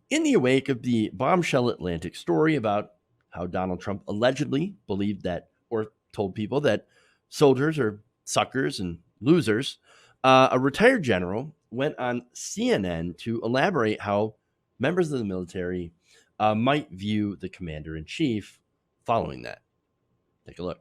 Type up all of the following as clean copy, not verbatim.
In the wake of the bombshell Atlantic story about how Donald Trump allegedly believed that, or told people that soldiers are suckers and losers, a retired general went on CNN to elaborate how members of the military might view the commander in chief following that. Take a look.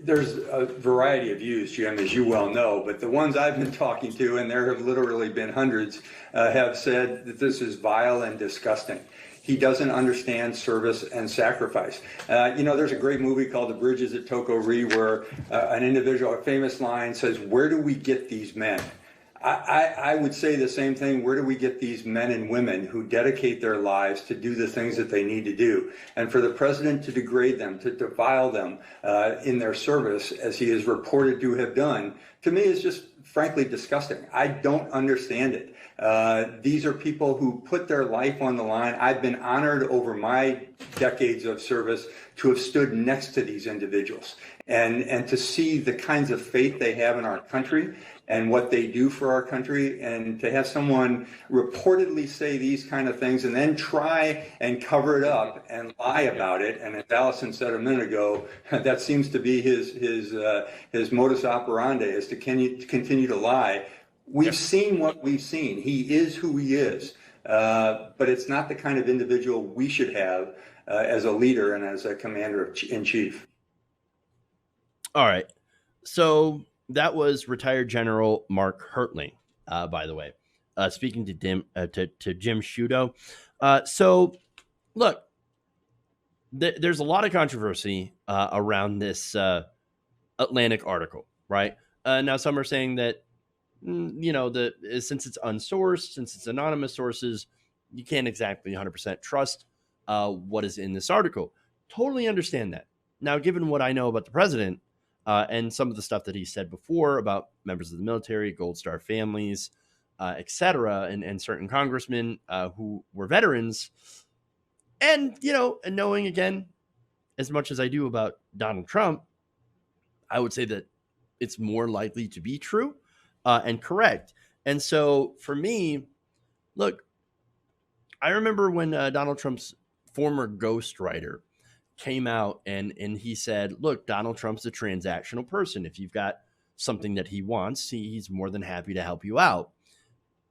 There's a variety of views, Jim, as you well know, but the ones I've been talking to, and there have literally been hundreds, have said that this is vile and disgusting. He doesn't understand service and sacrifice. There's a great movie called The Bridges at Toko Ri where an individual, a famous line says, "Where do we get these men?" I would say the same thing. Where do we get these men and women who dedicate their lives to do the things that they need to do? And for the president to degrade them, to defile them in their service, as he is reported to have done, to me is just frankly disgusting. I don't understand it. These are people who put their life on the line. I've been honored over my decades of service to have stood next to these individuals and to see the kinds of faith they have in our country and what they do for our country, and to have someone reportedly say these kind of things and then try and cover it up and lie about it. And as Allison said a minute ago, that seems to be his modus operandi, is to continue to lie. We've seen what we've seen. He is who he is, but it's not the kind of individual we should have as a leader and as a commander-in-chief. All right. So that was retired General Mark Hertling, by the way, speaking to Jim Sciutto. So, look, there's a lot of controversy around this Atlantic article, right? Now, some are saying that, since it's unsourced, since it's anonymous sources, you can't exactly 100% trust what is in this article. Totally understand that. Now, given what I know about the president, and some of the stuff that he said before about members of the military, Gold Star families, et cetera, and certain congressmen who were veterans. And knowing, again, as much as I do about Donald Trump, I would say that it's more likely to be true and correct. And so for me, look, I remember when Donald Trump's former ghostwriter came out and he said, look, Donald Trump's a transactional person. If you've got something that he wants, he's more than happy to help you out.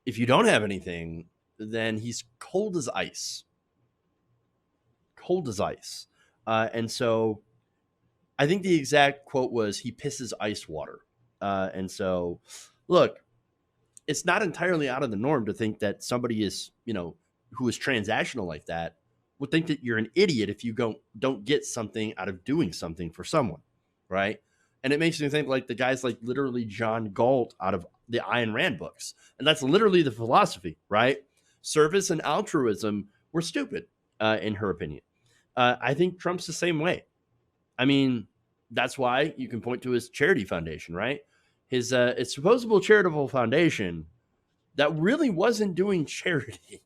If you don't have anything, then he's cold as ice. Cold as ice. And so I think the exact quote was, he pisses ice water. And so, look, it's not entirely out of the norm to think that somebody is, who is transactional like that would think that you're an idiot if you don't get something out of doing something for someone, right? And it makes me think like the guys like literally John Galt out of the Ayn Rand books. And that's literally the philosophy, right? Service and altruism were stupid, in her opinion. I think Trump's the same way. I mean, that's why you can point to his charity foundation, right? His supposable charitable foundation that really wasn't doing charity.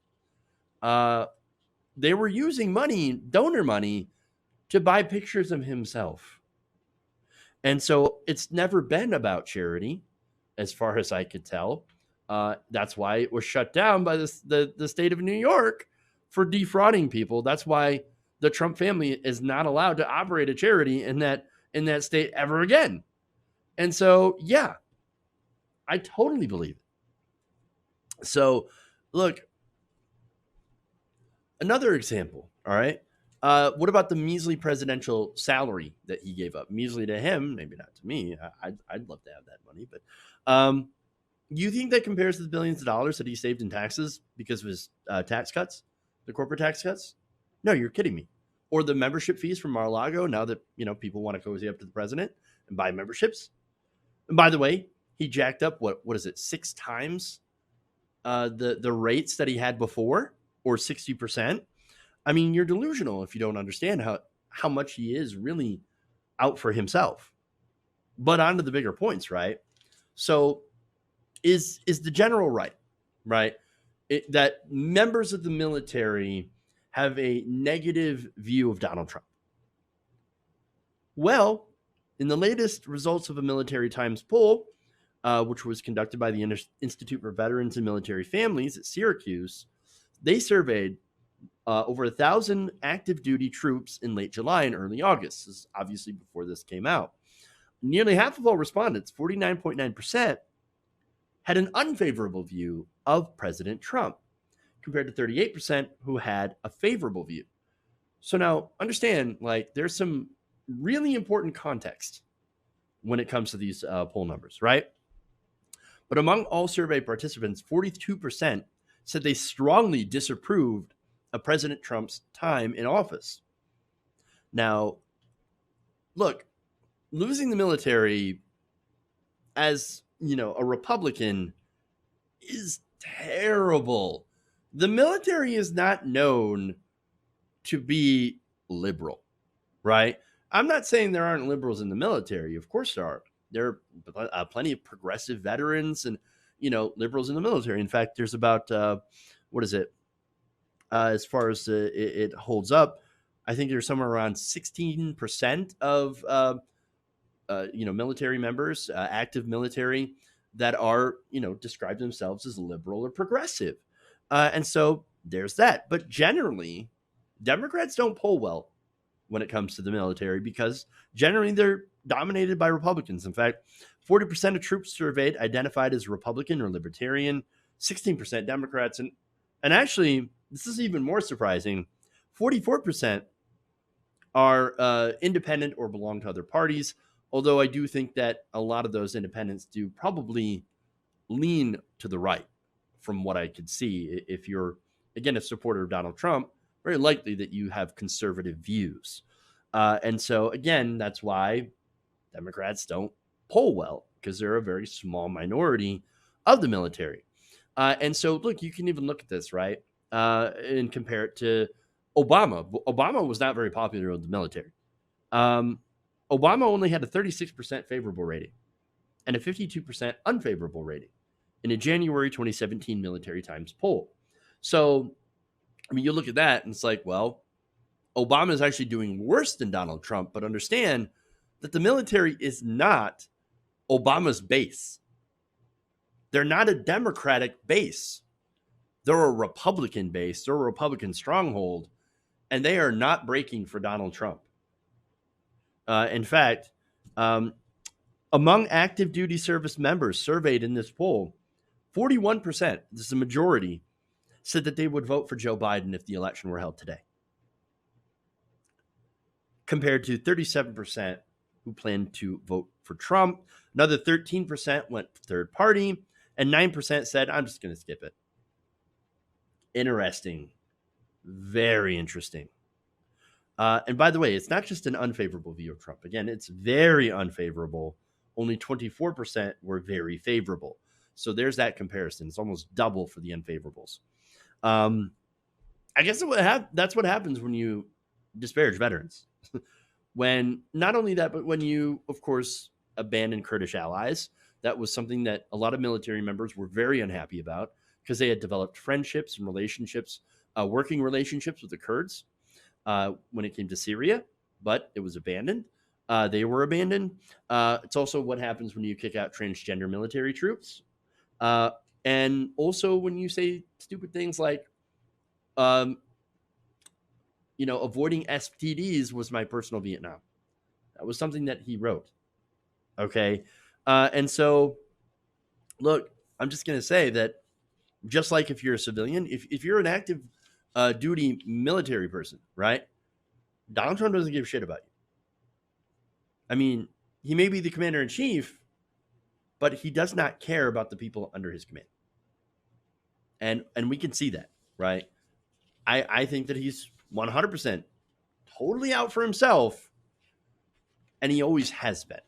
They were using money, donor money, to buy pictures of himself. And so it's never been about charity, as far as I could tell. That's why it was shut down by the state of New York for defrauding people. That's why the Trump family is not allowed to operate a charity in that state ever again. And so, yeah, I totally believe it. So, look, another example, all right? What about the measly presidential salary that he gave up? Measly to him, maybe not to me. I'd love to have that money. But you think that compares to the billions of dollars that he saved in taxes because of his tax cuts, the corporate tax cuts? No, you're kidding me. Or the membership fees from Mar-a-Lago, now that people want to cozy up to the president and buy memberships. And by the way, he jacked up, what is it, 6 times the rates that he had before, or 60%. I mean, you're delusional if you don't understand how much he is really out for himself. But on to the bigger points, right? So is the general right, that members of the military have a negative view of Donald Trump? Well, in the latest results of a Military Times poll, which was conducted by the Institute for Veterans and Military Families at Syracuse, They surveyed over 1,000 active duty troops in late July and early August. This is obviously before this came out. Nearly half of all respondents, 49.9%, had an unfavorable view of President Trump, compared to 38% who had a favorable view. So now understand, like, there's some really important context when it comes to these poll numbers, right? But among all survey participants, 42% said they strongly disapproved of President Trump's time in office. Now, look, losing the military as, a Republican is terrible. The military is not known to be liberal, right? I'm not saying there aren't liberals in the military. Of course there are. There are plenty of progressive veterans and, liberals in the military. In fact, there's about, what is it? As far as it holds up, I think there's somewhere around 16% of, military members, active military, that are, describe themselves as liberal or progressive. And so there's that. But generally, Democrats don't poll well when it comes to the military because generally they're dominated by Republicans. In fact, 40% of troops surveyed identified as Republican or Libertarian, 16% Democrats, and actually, this is even more surprising. 44% are independent or belong to other parties, although I do think that a lot of those independents do probably lean to the right from what I could see. If you're, again, a supporter of Donald Trump, very likely that you have conservative views. And so, again, that's why Democrats don't poll well, because they're a very small minority of the military. And so, look, you can even look at this, right? And compare it to Obama. Obama was not very popular with the military. Obama only had a 36% favorable rating and a 52% unfavorable rating in a January 2017 Military Times poll. So, I mean, you look at that and it's like, well, Obama is actually doing worse than Donald Trump, but understand that the military is not Obama's base. They're not a Democratic base. They're a Republican base. They're a Republican stronghold, and they are not breaking for Donald Trump. In fact, among active duty service members surveyed in this poll, 41%, this is a majority, said that they would vote for Joe Biden if the election were held today, compared to 37% who planned to vote for Trump. Another 13% went third party, and 9% said, I'm just going to skip it. Interesting. Very interesting. And by the way, it's not just an unfavorable view of Trump. Again, it's very unfavorable. Only 24% were very favorable. So there's that comparison. It's almost double for the unfavorables. I guess that's what happens when you disparage veterans. When not only that, but when you, of course, abandon Kurdish allies. That was something that a lot of military members were very unhappy about because they had developed friendships and relationships, working relationships with the Kurds when it came to Syria, but it was abandoned. They were abandoned. It's also what happens when you kick out transgender military troops. And also when you say stupid things like, avoiding STDs was my personal Vietnam. That was something that he wrote. Okay. And so, look, I'm just going to say that just like if you're a civilian, if you're an active duty military person, right? Donald Trump doesn't give a shit about you. I mean, he may be the commander in chief, but he does not care about the people under his command. And we can see that, right? I think that he's 100% totally out for himself, and he always has been.